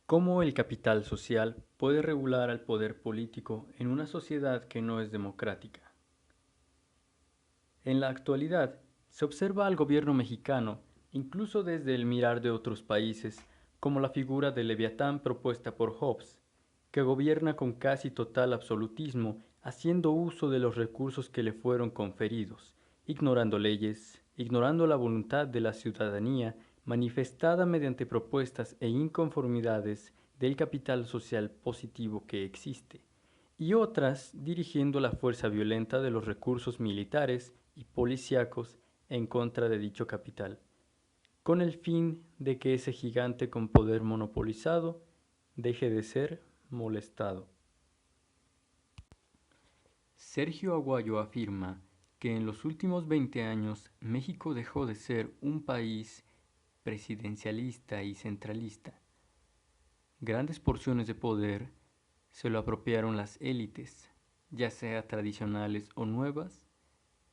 ¿Cómo el capital social puede regular al poder político en una sociedad que no es democrática? En la actualidad, se observa al gobierno mexicano, incluso desde el mirar de otros países, como la figura de Leviatán propuesta por Hobbes, que gobierna con casi total absolutismo, haciendo uso de los recursos que le fueron conferidos, ignorando leyes, ignorando la voluntad de la ciudadanía manifestada mediante propuestas e inconformidades del capital social positivo que existe, y otras dirigiendo la fuerza violenta de los recursos militares y policíacos en contra de dicho capital, con el fin de que ese gigante con poder monopolizado deje de ser molestado. Sergio Aguayo afirma que en los últimos 20 años México dejó de ser un país presidencialista y centralista. Grandes porciones de poder se lo apropiaron las élites, ya sea tradicionales o nuevas,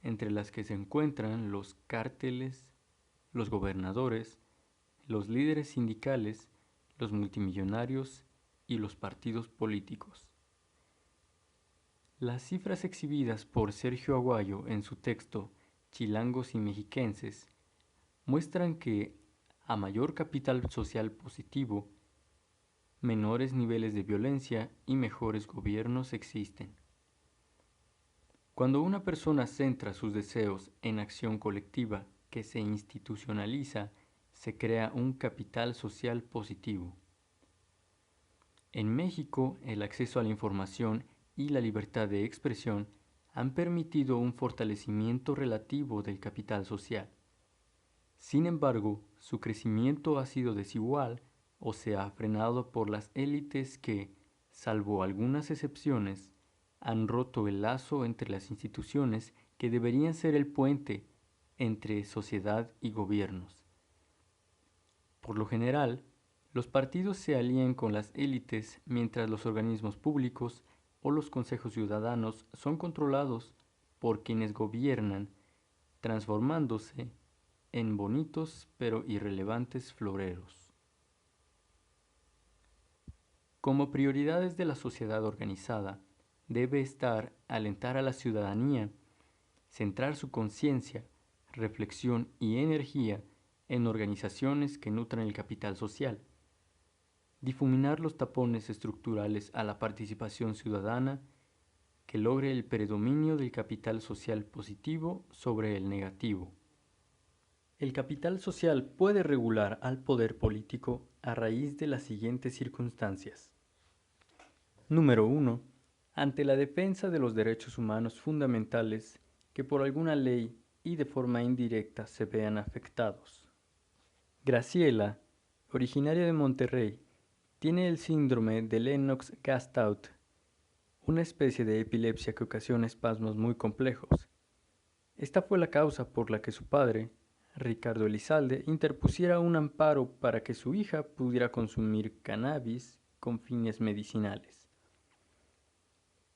entre las que se encuentran los cárteles, los gobernadores, los líderes sindicales, los multimillonarios y los partidos políticos. Las cifras exhibidas por Sergio Aguayo en su texto Chilangos y Mexiquenses muestran que, a mayor capital social positivo, menores niveles de violencia y mejores gobiernos existen. Cuando una persona centra sus deseos en acción colectiva que se institucionaliza, se crea un capital social positivo. En México, el acceso a la información y la libertad de expresión han permitido un fortalecimiento relativo del capital social. Sin embargo, su crecimiento ha sido desigual o se ha frenado por las élites que, salvo algunas excepciones, han roto el lazo entre las instituciones que deberían ser el puente entre sociedad y gobiernos. Por lo general, los partidos se alían con las élites mientras los organismos públicos o los consejos ciudadanos son controlados por quienes gobiernan, transformándose en bonitos pero irrelevantes floreros. Como prioridades de la sociedad organizada, debe estar alentar a la ciudadanía, centrar su conciencia, reflexión y energía en organizaciones que nutran el capital social, difuminar los tapones estructurales a la participación ciudadana que logre el predominio del capital social positivo sobre el negativo. El capital social puede regular al poder político a raíz de las siguientes circunstancias. Número 1. Ante la defensa de los derechos humanos fundamentales que por alguna ley y de forma indirecta se vean afectados. Graciela, originaria de Monterrey, tiene el síndrome de Lennox-Gastaut, una especie de epilepsia que ocasiona espasmos muy complejos. Esta fue la causa por la que su padre, Ricardo Elizalde, interpusiera un amparo para que su hija pudiera consumir cannabis con fines medicinales.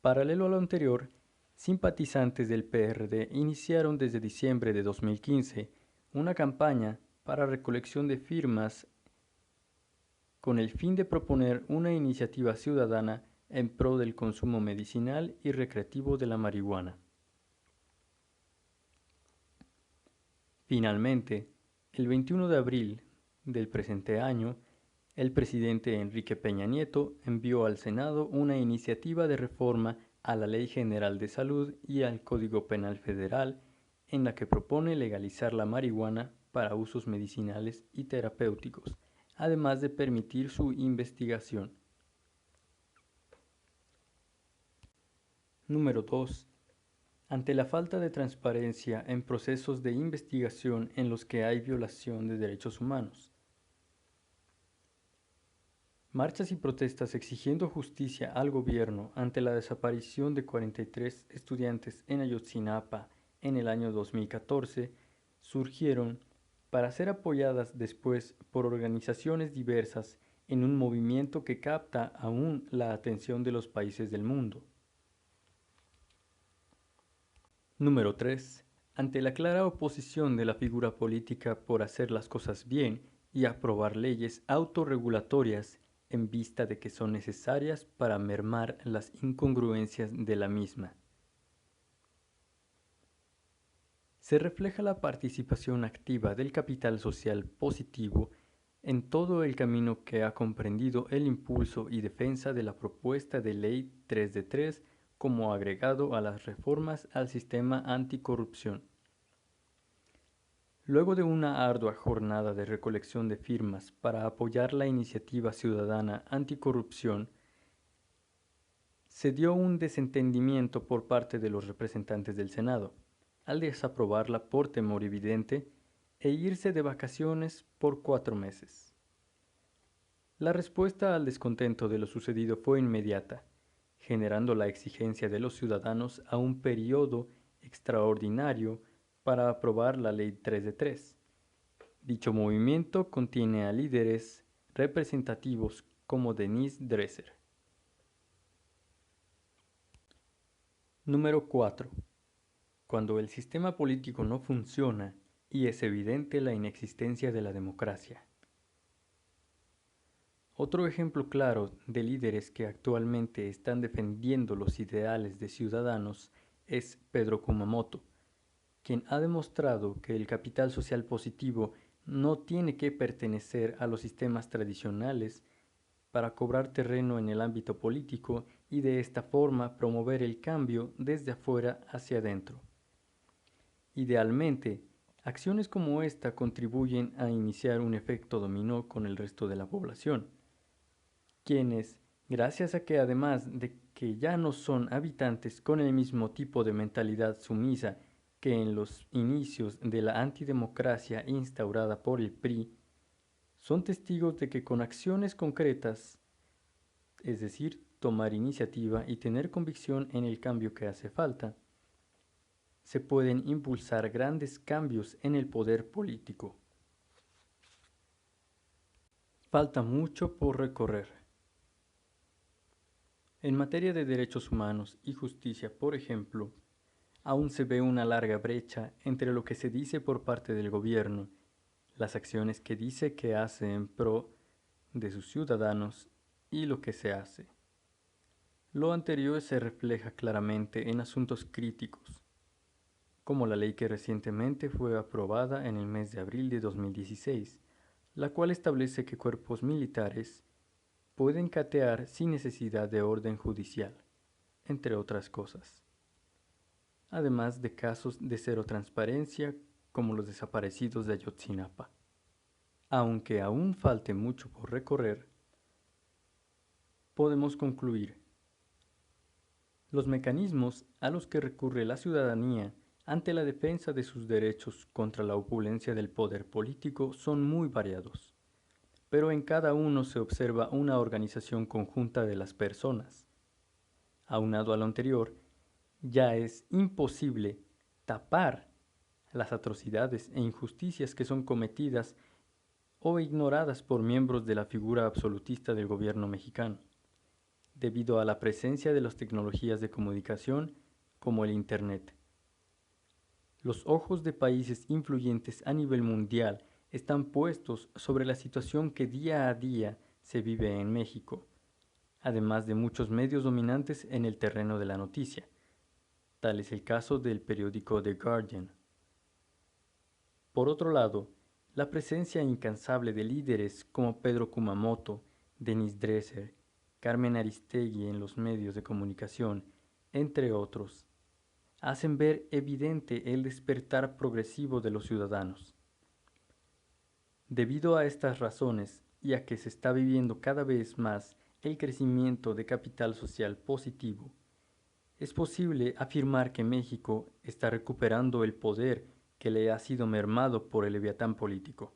Paralelo a lo anterior, simpatizantes del PRD iniciaron desde diciembre de 2015 una campaña para recolección de firmas con el fin de proponer una iniciativa ciudadana en pro del consumo medicinal y recreativo de la marihuana. Finalmente, el 21 de abril del presente año, el presidente Enrique Peña Nieto envió al Senado una iniciativa de reforma a la Ley General de Salud y al Código Penal Federal en la que propone legalizar la marihuana para usos medicinales y terapéuticos, además de permitir su investigación. Número 2. Ante la falta de transparencia en procesos de investigación en los que hay violación de derechos humanos. Marchas y protestas exigiendo justicia al gobierno ante la desaparición de 43 estudiantes en Ayotzinapa en el año 2014 surgieron para ser apoyadas después por organizaciones diversas en un movimiento que capta aún la atención de los países del mundo. Número 3. Ante la clara oposición de la figura política por hacer las cosas bien y aprobar leyes autorregulatorias en vista de que son necesarias para mermar las incongruencias de la misma. Se refleja la participación activa del capital social positivo en todo el camino que ha comprendido el impulso y defensa de la propuesta de ley 3 de 3 como agregado a las reformas al sistema anticorrupción. Luego de una ardua jornada de recolección de firmas para apoyar la iniciativa ciudadana anticorrupción, se dio un desentendimiento por parte de los representantes del Senado, al desaprobarla por temor evidente e irse de vacaciones por 4 meses. La respuesta al descontento de lo sucedido fue inmediata, generando la exigencia de los ciudadanos a un periodo extraordinario para aprobar la Ley 3 de 3. Dicho movimiento contiene a líderes representativos como Denise Dresser. Número 4. Cuando el sistema político no funciona y es evidente la inexistencia de la democracia. Otro ejemplo claro de líderes que actualmente están defendiendo los ideales de Ciudadanos es Pedro Kumamoto, quien ha demostrado que el capital social positivo no tiene que pertenecer a los sistemas tradicionales para cobrar terreno en el ámbito político y de esta forma promover el cambio desde afuera hacia adentro. Idealmente, acciones como esta contribuyen a iniciar un efecto dominó con el resto de la población, quienes, gracias a que además de que ya no son habitantes con el mismo tipo de mentalidad sumisa que en los inicios de la antidemocracia instaurada por el PRI, son testigos de que con acciones concretas, es decir, tomar iniciativa y tener convicción en el cambio que hace falta, se pueden impulsar grandes cambios en el poder político. Falta mucho por recorrer. En materia de derechos humanos y justicia, por ejemplo, aún se ve una larga brecha entre lo que se dice por parte del gobierno, las acciones que dice que hace en pro de sus ciudadanos y lo que se hace. Lo anterior se refleja claramente en asuntos críticos, como la ley que recientemente fue aprobada en el mes de abril de 2016, la cual establece que cuerpos militares pueden catear sin necesidad de orden judicial, entre otras cosas. Además de casos de cero transparencia como los desaparecidos de Ayotzinapa. Aunque aún falte mucho por recorrer, podemos concluir. Los mecanismos a los que recurre la ciudadanía ante la defensa de sus derechos contra la opulencia del poder político son muy variados, pero en cada uno se observa una organización conjunta de las personas. Aunado a lo anterior, ya es imposible tapar las atrocidades e injusticias que son cometidas o ignoradas por miembros de la figura absolutista del gobierno mexicano, debido a la presencia de las tecnologías de comunicación como el Internet. Los ojos de países influyentes a nivel mundial están puestos sobre la situación que día a día se vive en México, además de muchos medios dominantes en el terreno de la noticia. Tal es el caso del periódico The Guardian. Por otro lado, la presencia incansable de líderes como Pedro Kumamoto, Denise Dresser, Carmen Aristegui en los medios de comunicación, entre otros, hacen ver evidente el despertar progresivo de los ciudadanos. Debido a estas razones y a que se está viviendo cada vez más el crecimiento de capital social positivo, es posible afirmar que México está recuperando el poder que le ha sido mermado por el leviatán político.